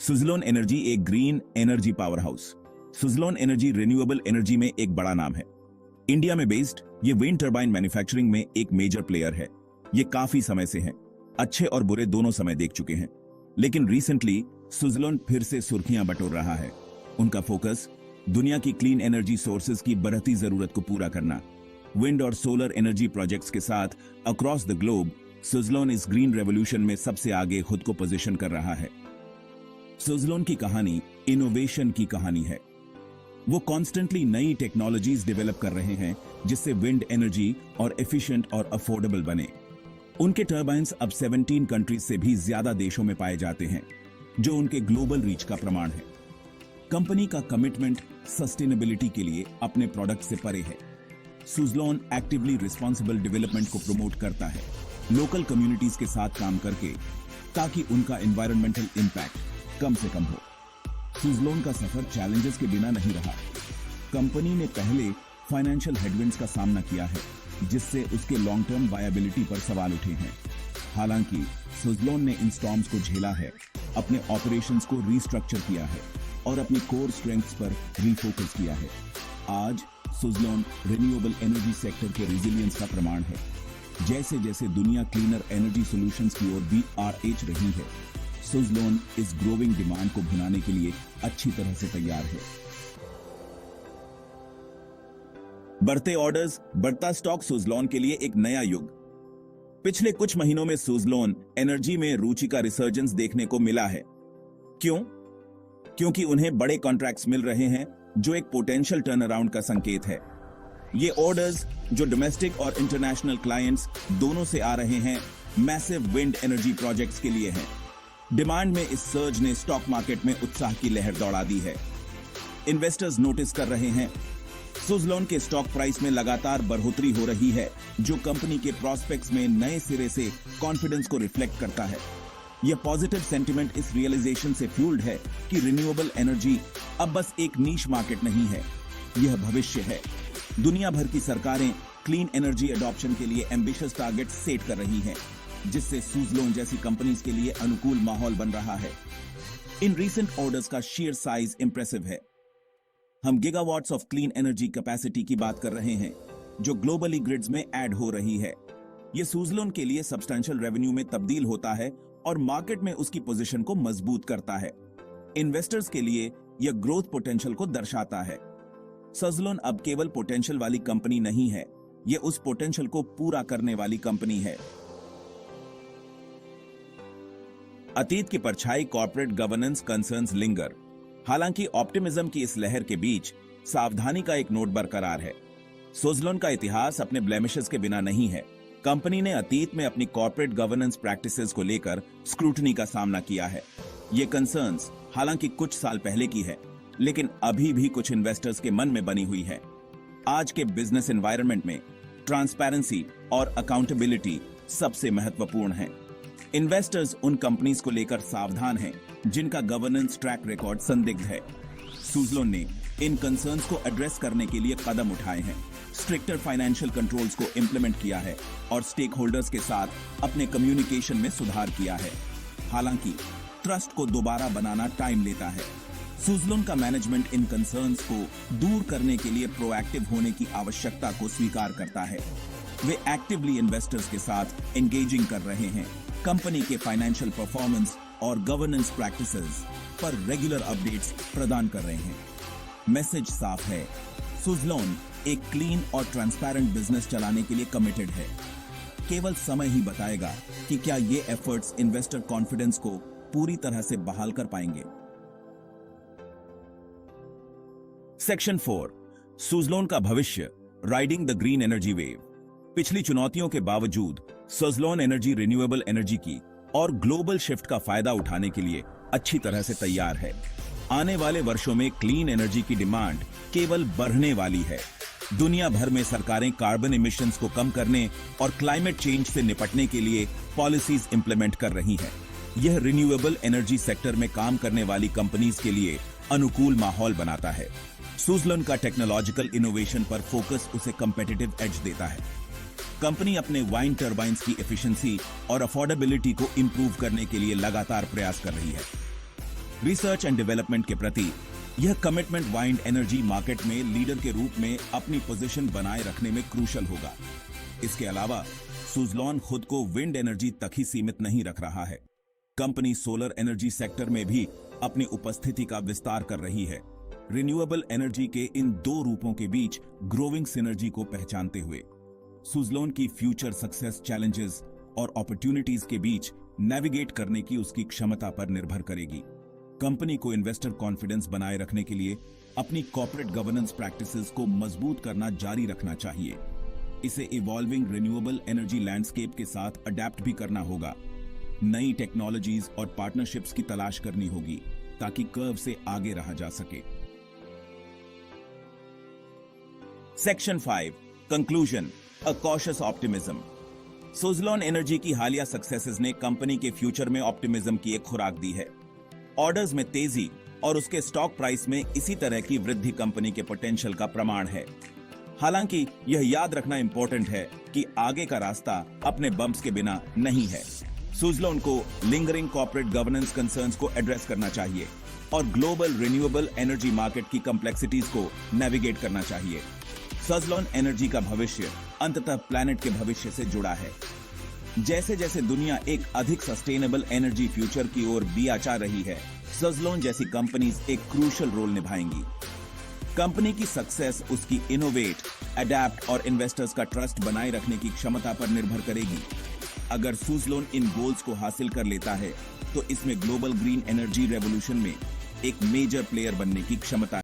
Suzlon energy एक green energy power house. Suzlon energy renewable energy में एक बड़ा नाम है। इंडिया में बेस्ड ये विंड टर्बाइन मैन्युफैक्चरिंग में एक मेजर प्लेयर है। ये काफी समय से हैं, अच्छे और बुरे दोनों समय देख चुके हैं, लेकिन रिसेंटली सुज़लोन फिर से सुर्खियां बटोर रहा है। उनका फोकस दुनिया की क्लीन एनर्जी सोर्सेज की बढ़ती जरूरत को पूरा करना। विंड और सोलर एनर्जी प्रोजेक्ट्स के साथ अक्रॉस द ग्लोब सुज़लोन इस ग्रीन रेवोल्यूशन में सबसे आगे खुद को पोजीशन कर रहा है। सुज़लोन की कहानी इनोवेशन की कहानी है। वो कॉन्स्टेंटली नई टेक्नोलॉजीज डेवलप कर रहे हैं जिससे विंड एनर्जी और एफिशिएंट और अफोर्डेबल बने। उनके टर्बाइन्स अब 17 कंट्रीज से भी ज्यादा देशों में पाए जाते हैं, जो उनके ग्लोबल रीच का प्रमाण है। कंपनी का कमिटमेंट सस्टेनेबिलिटी के लिए अपने प्रोडक्ट से परे है। सुज़लोन एक्टिवली रिस्पॉन्सिबल डेवलपमेंट को प्रमोट करता है, लोकल कम्युनिटीज के साथ काम करके, ताकि उनका एनवायरमेंटल इंपैक्ट कम से कम हो। सुज़लोन का सफर चैलेंजेस के बिना नहीं रहा। कंपनी ने पहले फाइनेंशियल हेडविंड्स का सामना किया है, जिससे उसके लॉन्ग टर्म वायबिलिटी पर सवाल उठे हैं। हालांकि सुज़लोन ने इन स्टॉर्म्स को झेला है, अपने ऑपरेशंस को रीस्ट्रक्चर किया है और अपनी कोर स्ट्रेंथ्स पर रीफोकस किया है। आज सुज़लोन रिन्यूएबल एनर्जी सेक्टर के रेजिलियंस का प्रमाण है। जैसे जैसे दुनिया क्लीनर एनर्जी सॉल्यूशंस की ओर BRH रही है, सुज़लोन इस ग्रोइंग डिमांड को भुनाने के लिए अच्छी तरह से तैयार है। बढ़ते ऑर्डर्स, बढ़ता स्टॉक सुज़लोन के लिए एक नया युग। पिछले कुछ महीनों में सुज़लोन एनर्जी में रुचि का रिसर्जेंस देखने को मिला है। क्यों? क्योंकि उन्हें बड़े कॉन्ट्रैक्ट्स मिल रहे हैं, जो एक पोटेंशियल टर्न अराउंड का संकेत है। ये ऑर्डर्स जो डोमेस्टिक और इंटरनेशनल क्लाइंट्स दोनों से आ रहे हैं, मैसिव विंड एनर्जी प्रोजेक्ट्स के लिए हैं। डिमांड में इस सर्ज ने स्टॉक मार्केट में उत्साह की लहर दौड़ा दी है। इन्वेस्टर्स नोटिस कर रहे हैं सुज़लोन के स्टॉक प्राइस में लगातार बढ़ोतरी हो रही है, जो कंपनी के प्रॉस्पेक्ट्स में नए सिरे से कॉन्फिडेंस को रिफ्लेक्ट करता है। यह पॉजिटिव सेंटिमेंट इस रियलाइजेशन से फ्यूल्ड है कि रिन्यूएबल एनर्जी अब बस एक नीश मार्केट नहीं है, यह भविष्य है। दुनिया भर की सरकारें क्लीन एनर्जी एडॉप्शन के लिए एम्बिशियस टारगेट सेट कर रही हैं, जिससे सुज़लोन जैसी कंपनीज के लिए अनुकूल माहौल बन रहा है। इन रीसेंट ऑर्डर्स का शेयर साइज इंप्रेसिव है। हम gigawatts of clean energy capacity की बात कर रहे हैं, जो ग्लोबली ग्रिड्स में ऐड हो रही है। यह सुज़लोन के लिए सब्सटेंशियल रेवेन्यू में तब्दील होता है और मार्केट में उसकी पोजीशन को मजबूत करता है। इन्वेस्टर्स के लिए यह ग्रोथ पोटेंशियल को दर्शाता है। सुज़लोन अब केवल पोटेंशियल वाली कंपनी नहीं है, यह उस पोटेंशियल को पूरा करने वाली कंपनी है। अतीत की परछाई कॉर्पोरेट गवर्नेंस कंसर्न्स लिंगर। हालांकि ऑप्टिमिज्म की इस लहर के बीच सावधानी का एक नोट बरकरार है। सुज़लोन का इतिहास अपने ब्लेमिशेस के बिना नहीं है। कंपनी ने अतीत में अपनी कॉर्पोरेट गवर्नेंस प्रैक्टिसेस को लेकर स्क्रूटनी का सामना किया है। ये कंसर्न्स हालांकि कुछ साल पहले की है, लेकिन अभी भी कुछ इन्वेस्टर्स के मन में बनी हुई है। आज के बिजनेस एनवायरनमेंट में ट्रांसपेरेंसी और अकाउंटेबिलिटी सबसे महत्वपूर्ण है। इन्वेस्टर्स उन कंपनीज को लेकर सावधान हैं जिनका गवर्नेंस ट्रैक रिकॉर्ड संदिग्ध है। सुज़लोन ने इन कंसर्न्स को एड्रेस करने के लिए कदम उठाए हैं, स्ट्रिक्टर फाइनेंशियल कंट्रोल्स को इंप्लीमेंट किया है और स्टेक होल्डर्स के साथ अपने कम्युनिकेशन में सुधार किया है। हालांकि ट्रस्ट को दोबारा बनाना टाइम लेता है। सुज़लोन का मैनेजमेंट इन कंसर्न्स को दूर करने के लिए प्रोएक्टिव होने की आवश्यकता को स्वीकार करता है। वे एक्टिवली इन्वेस्टर्स के साथ एंगेजिंग कर रहे हैं, कंपनी के फाइनेंशियल परफॉर्मेंस और गवर्नेंस प्रैक्टिसेस पर रेगुलर अपडेट्स प्रदान कर रहे हैं। मैसेज साफ है, सुज़लोन एक क्लीन और ट्रांसपेरेंट बिजनेस चलाने के लिए कमिटेड है। केवल समय ही बताएगा कि क्या ये एफर्ट्स इन्वेस्टर कॉन्फिडेंस को पूरी तरह से बहाल कर पाएंगे। सेक्शन 4, सुज़लोन का भविष्य, riding the green energy wave. पिछली चुनौतियों के बावजूद सुज़लोन एनर्जी रिन्यूएबल एनर्जी की और ग्लोबल शिफ्ट का फायदा उठाने के लिए अच्छी तरह से तैयार है। आने वाले वर्षों में क्लीन एनर्जी की डिमांड केवल बढ़ने वाली है। दुनिया भर में सरकारें कार्बन इमिशंस को कम करने और क्लाइमेट चेंज से निपटने के लिए पॉलिसीज इंप्लीमेंट कर रही हैं। यह रिन्यूएबल एनर्जी सेक्टर में काम करने वाली कंपनीज के लिए अनुकूल माहौल बनाता है। सुज़लोन का टेक्नोलॉजिकल इनोवेशन पर फोकस उसे कंपेटिटिव एज देता है। कंपनी अपने वाइन टर्बाइन्स की एफिशिएंसी और अफोर्डेबिलिटी को इंप्रूव करने के लिए लगातार प्रयास कर रही है। रिसर्च एंड डेवलपमेंट के प्रति यह कमिटमेंट वाइंड एनर्जी मार्केट में लीडर के रूप में अपनी पोजीशन बनाए रखने में क्रूशल होगा। इसके अलावा सुज़लोन खुद को विंड एनर्जी तक ही सीमित नहीं रख रहा है। कंपनी सोलर एनर्जी सेक्टर में भी अपनी उपस्थिति का विस्तार कर रही है। रिन्यूएबल एनर्जी के इन दो रूपों के बीच ग्रोइंग सिनर्जी को पहचानते हुए सुज़लोन की फ्यूचर सक्सेस चैलेंजेस और अपॉर्चुनिटीज के बीच नेविगेट करने की उसकी क्षमता पर निर्भर करेगी। कंपनी को इन्वेस्टर कॉन्फिडेंस बनाए रखने के लिए अपनी कॉर्पोरेट गवर्नेंस प्रैक्टिसेस को मजबूत करना जारी रखना चाहिए। इसे इवॉल्विंग रिन्यूएबल एनर्जी लैंडस्केप के साथ अडेप्ट भी करना होगा। नई टेक्नोलॉजीज और पार्टनरशिप्स की तलाश करनी होगी ताकि कर्व से आगे रहा जा सके। सेक्शन 5 कंक्लूजन, अ कॉशियस ऑप्टिमिज्म। सुज़लोन एनर्जी की हालिया सक्सेसेस ने कंपनी के फ्यूचर में ऑप्टिमिज्म की एक खुराक दी है। ऑर्डर्स में तेजी और उसके स्टॉक प्राइस में इसी तरह की वृद्धि कंपनी के पोटेंशियल का प्रमाण है। हालांकि यह याद रखना इंपॉर्टेंट है कि आगे का रास्ता अपने बम्प्स के बिना नहीं है। सुज़लोन को लिंगरिंग कॉर्पोरेट गवर्नेंस कंसर्न्स को एड्रेस करना चाहिए और ग्लोबल रिन्यूएबल एनर्जी मार्केट की कॉम्प्लेक्सिटीज को नेविगेट करना चाहिए। सुज़लोन एनर्जी का भविष्य अंततः प्लैनेट के भविष्य से जुड़ा है। जैसे जैसे दुनिया एक अधिक सस्टेनेबल एनर्जी फ्यूचर की ओर भी आचा रही है, सुज़लोन जैसी कंपनीज एक क्रूशियल रोल निभाएंगी। कंपनी की सक्सेस उसकी इनोवेट, अडेप्ट और इन्वेस्टर्स का ट्रस्ट बनाए रखने की क्षमता पर निर्भर करेगी। अगर सुज़लोन इन गोल्स को हासिल कर लेता है तो इसमें ग्लोबल ग्रीन एनर्जी रेवोल्यूशन में एक मेजर प्लेयर बनने की क्षमता